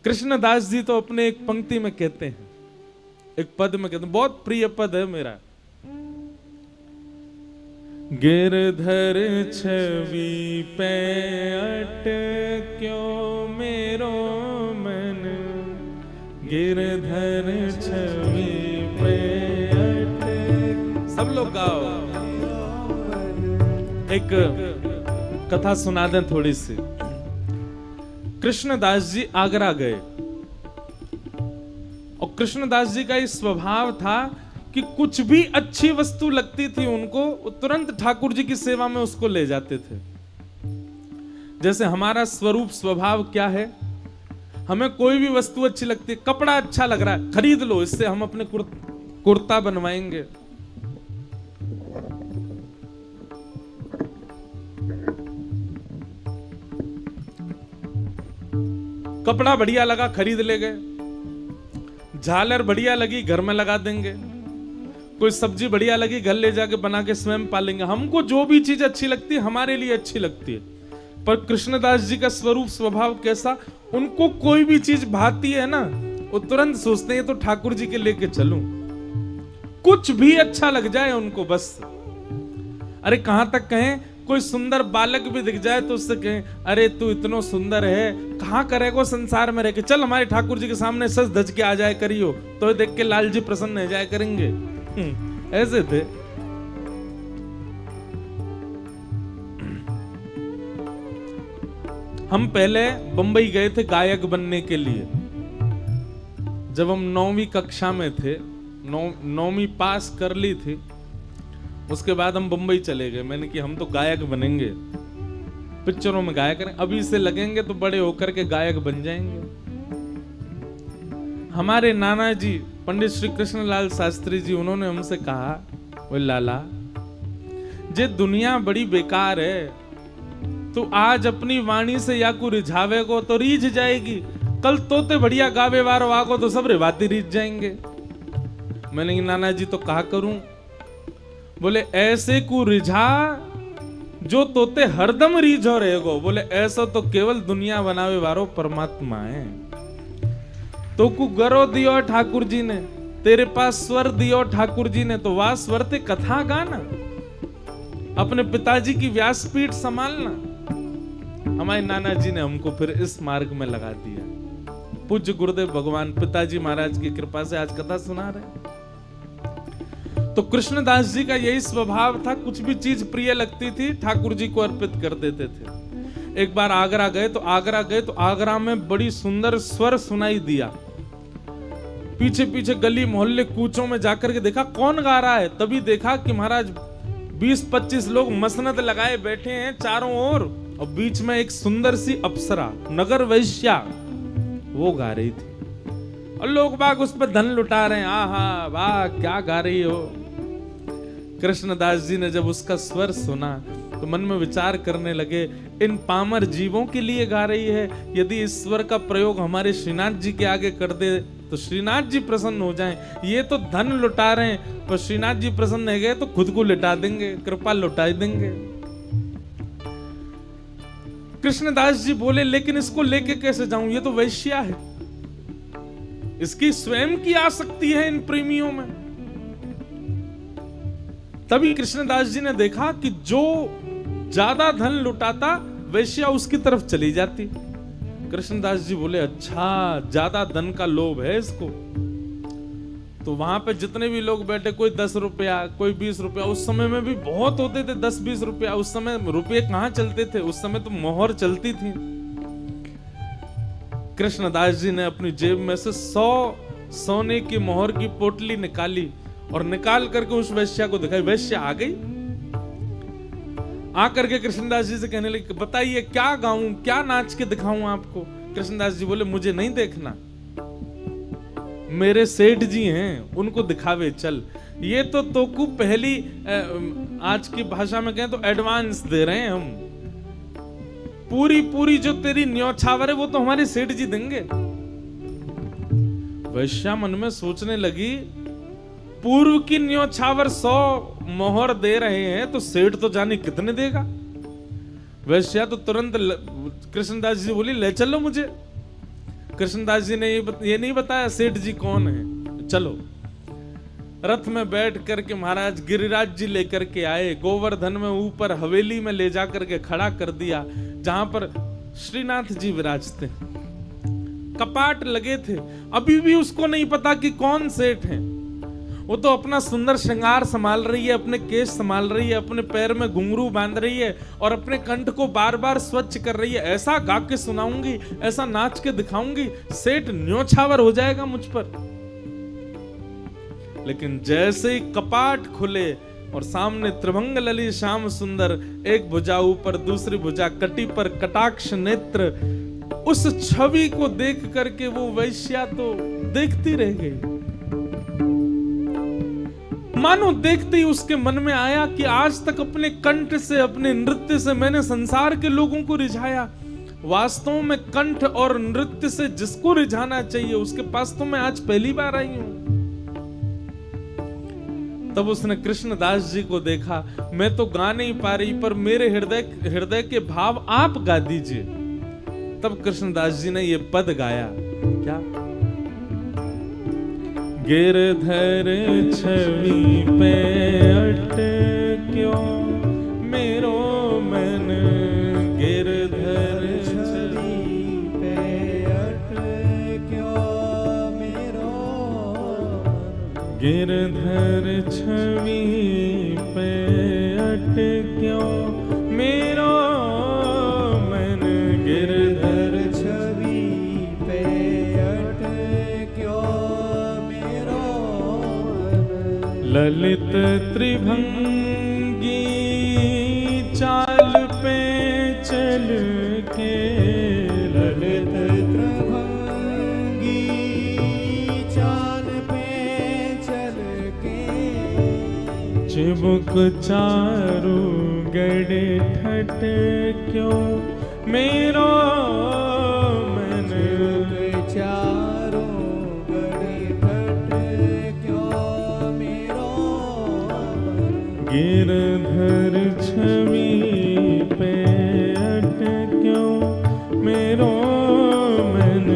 कृष्णदास जी तो अपने एक पंक्ति में कहते हैं, एक पद में कहते हैं, बहुत प्रिय पद है मेरा। गिरधर छवि पे अटक्यो मेरो मन, गिरधर छवि पे अटक। सब लोग गाओ। एक कथा सुना दें थोड़ी सी। कृष्णदास जी आगरा गए और कृष्णदास जी का इस स्वभाव था कि कुछ भी अच्छी वस्तु लगती थी उनको, तुरंत ठाकुर जी की सेवा में उसको ले जाते थे। जैसे हमारा स्वरूप स्वभाव क्या है, हमें कोई भी वस्तु अच्छी लगती है, कपड़ा अच्छा लग रहा है, खरीद लो, इससे हम अपने कुर्ता बनवाएंगे। कपड़ा बढ़िया लगा, खरीद ले गए। झालर बढ़िया लगी, घर में लगा देंगे। कोई सब्जी बढ़िया लगी, घर ले जाके बना के स्वयं पालेंगे। हमको जो भी चीज अच्छी लगती है हमारे लिए अच्छी लगती है। पर कृष्णदास जी का स्वरूप स्वभाव कैसा, उनको कोई भी चीज भाती है ना, वो तुरंत सोचते हैं तो ठाकुर जी के लेके चलूं। कुछ भी अच्छा लग जाए उनको बस। अरे कहां तक कहें, कोई सुंदर बालक भी दिख जाए तो उससे कहें, अरे तू इतना सुंदर है, कहां करेगो संसार में रह के, चल हमारे ठाकुर जी के सामने सज धज के आ जाए करियो, तो देख के लाल जी प्रसन्न हो जाए करेंगे। ऐसे थे। हम पहले बंबई गए थे गायक बनने के लिए। जब हम 9वीं कक्षा में थे, 9वीं पास कर ली थी, उसके बाद हम बंबई चले गए। मैंने कि हम तो गायक बनेंगे, पिक्चरों में गायक करें, अभी से लगेंगे तो बड़े होकर के गायक बन जाएंगे। हमारे नाना जी पंडित श्री कृष्णलाल शास्त्री जी, उन्होंने हमसे कहा, वो लाला जे दुनिया बड़ी बेकार है, तू आज अपनी वाणी से या को रिझावे को तो रीझ जाएगी, कल तोते बढ़िया गावे वारो आगो तो सब रिवाती रीझ जाएंगे। मैंने नाना जी तो कहा करूं, बोले ऐसे को रिझा जो तोते हरदम रीझो रहेगो। बोले ऐसा तो केवल दुनिया बनावे वारो परमात्मा है। तो को गरो दियो ठाकुर जी ने, तेरे पास स्वर दियो ठाकुर जी ने, तो वाह स्वर ते कथा गाना, अपने पिताजी की व्यासपीठ संभालना। हमारे नाना जी ने हमको फिर इस मार्ग में लगा दिया। पूज्य गुरुदेव भगवान पिताजी महाराज की कृपा से आज कथा सुना रहे। तो कृष्णदास जी का यही स्वभाव था, कुछ भी चीज प्रिय लगती थी ठाकुर जी को अर्पित कर देते थे। एक बार आगरा गए तो आगरा में बड़ी सुंदर स्वर सुनाई दिया। पीछे पीछे गली मोहल्ले कूचों में जाकर के देखा कौन गा रहा है। तभी देखा कि महाराज 20-25 लोग मसनद लगाए बैठे हैं चारों ओर, और बीच में एक सुंदर सी अप्सरा नगर वैश्या वो गा रही थी, और लोग बाग उस पर धन लुटा रहे हैं। आहा वाह क्या गा रही हो। कृष्णदास जी ने जब उसका स्वर सुना तो मन में विचार करने लगे, इन पामर जीवों के लिए गा रही है, यदि इस स्वर का प्रयोग हमारे श्रीनाथ जी के आगे कर दे तो श्रीनाथ जी प्रसन्न हो जाएं। ये तो धन लुटा रहे हैं, पर श्रीनाथ जी प्रसन्न हो गए तो खुद को लुटा देंगे, कृपा लुटा देंगे। कृष्णदास जी बोले, लेकिन इसको लेके कैसे जाऊं, ये तो वैश्या है, इसकी स्वयं की आसक्ति है इन प्रेमियों में। तभी कृष्णदास जी ने देखा कि जो ज्यादा धन लुटाता वैश्या उसकी तरफ चली जाती। कृष्णदास जी बोले, अच्छा ज्यादा धन का लोभ है इसको। तो वहां पे जितने भी लोग बैठे, कोई 10 रुपया, कोई 20 रुपया, उस समय में भी बहुत होते थे 10-20 रुपया। उस समय रुपये कहां चलते थे, उस समय तो मोहर चलती थी। कृष्णदास जी ने अपनी जेब में से 100 सोने की मोहर की पोटली निकाली और निकाल करके उस वैश्या को दिखाई। वैश्या आ गई, आकर के कृष्णदास जी से कहने लगी, बताइए क्या गाऊं, क्या नाच के दिखाऊं आपको। कृष्णदास जी बोले, मुझे नहीं देखना, मेरे सेठ जी हैं उनको दिखावे चल। ये तो तोकू पहली आज की भाषा में कहें तो एडवांस दे रहे हैं हम, पूरी जो तेरी न्योछावर है वो तो हमारे सेठ जी देंगे। वैश्या मन में सोचने लगी, पूर्व की न्योछावर 100 मोहर दे रहे हैं तो सेठ तो जाने कितने देगा। वैश्या तो तुरंत कृष्णदास जी बोली, ले चलो मुझे। कृष्णदास जी ने ये नहीं बताया सेठ जी कौन है। चलो, रथ में बैठ करके महाराज गिरिराज जी लेकर के आए, गोवर्धन में ऊपर हवेली में ले जाकर के खड़ा कर दिया, जहां पर श्रीनाथ जी विराजते। कपाट लगे थे, अभी भी उसको नहीं पता कि कौन सेठ है। वो तो अपना सुंदर श्रृंगार संभाल रही है, अपने केश संभाल रही है, अपने पैर में घुंघरू बांध रही है और अपने कंठ को बार बार स्वच्छ कर रही है। ऐसा गा के सुनाऊंगी, ऐसा नाच के दिखाऊंगी, सेठ न्योछावर हो जाएगा मुझ पर। लेकिन जैसे ही कपाट खुले और सामने त्रिभंग ललित श्याम सुंदर, एक भुजा ऊपर दूसरी भुजा कटी पर कटाक्ष नेत्र, उस छवि को देख करके वो वैश्या तो देखती रह गई। मानो देखते ही उसके मन में आया कि आज तक अपने कंठ से, अपने नृत्य से मैंने संसार के लोगों को रिझाया, वास्तव में कंठ और नृत्य से जिसको रिझाना चाहिए उसके पास तो मैं आज पहली बार आई हूं। तब उसने कृष्णदास जी को देखा, मैं तो गा नहीं पा रही, पर मेरे हृदय के भाव आप गा दीजिए। तब कृष्णदास जी ने ये पद गाया, क्या? गिरधर छवि पे अटक्यो मेरो मन, गिरधर छवि पे अटक्यो मेरो, गिरधर छवि पे अटक्यो मेरो मन, गिरधर छवि पे अटक्यो मेरो मन। ललित त्रिभंगी चाल पे चल के, ललित त्रिभंगी चाल पे चल के, चिबुक चारू गड़े ठट क्यों मेरो मन, चारो गड़े ठट क्यों मेरो मन। गिरधर छवि पे अटक्यो मेरो मन,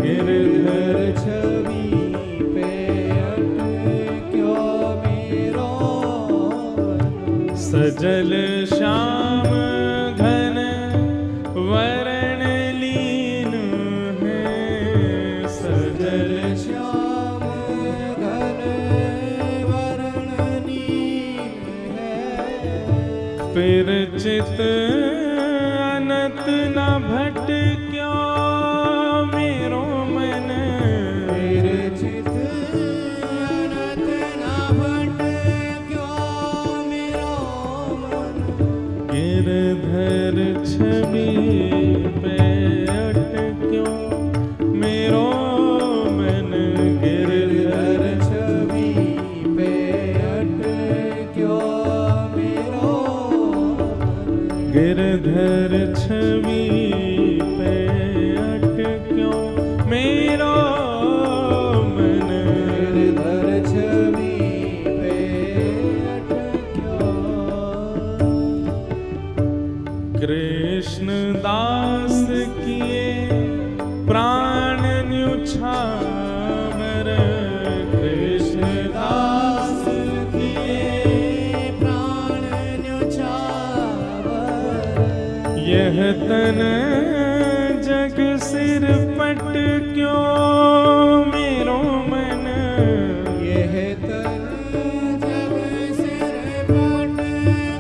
गिरधर छवि पे अटक्यो मेरो मन। सजल श्याम घन वरण लीन है, सजल श्याम घन वरण लीन है। फिर चित अनंत न भटक्यो मेरो मन, फिर चित अनंत न भटक्यो मेरो मन। गिरधर छवि पे अटक्यो मेरो मन, गिरधर छवि पे अटक्यो मेरो मन। गिरधर छवि पे अटक्यो मेरो मन, गिरधर छवि पे अटक्यो। कृष्णदास किए प्राण न्योछावर, कृष्णदास किए प्राण न्योछावर। यह तन जग सिर पट क्यों मेरो मन, यह तन जग सिर पट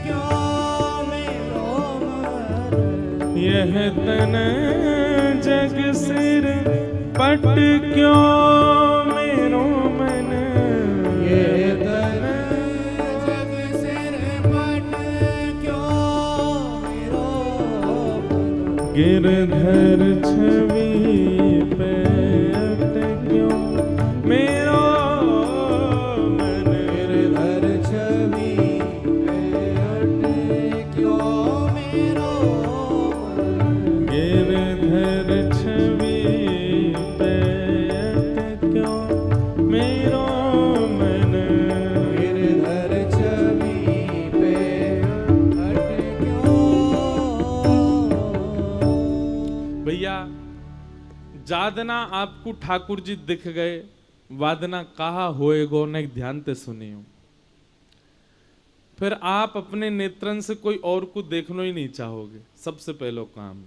क्यों मेरो मन। यह तन जग सिर पट क्यों मेरो मन, यह तन जग सिर पट क्यों मेरो मन। गिरधर छवि पे अटक्यो मेरो मन, गिरधर छवि पे अटक्यो मेरो मन। गिरधर छवि पे अटक्यो मेरो मन, गिरधर छवि पे अटक्यो। भैया वादना आपको ठाकुर जी दिख गए, वादना कहा होएगो न ध्यान ते सुनियो, फिर आप अपने नेत्रन से कोई और को देखना ही नहीं चाहोगे। सबसे पहलो काम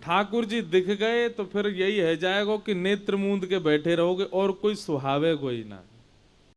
ठाकुर जी दिख गए तो फिर यही है जाएगा कि नेत्र मूंद के बैठे रहोगे और कोई सुहावे कोई ना।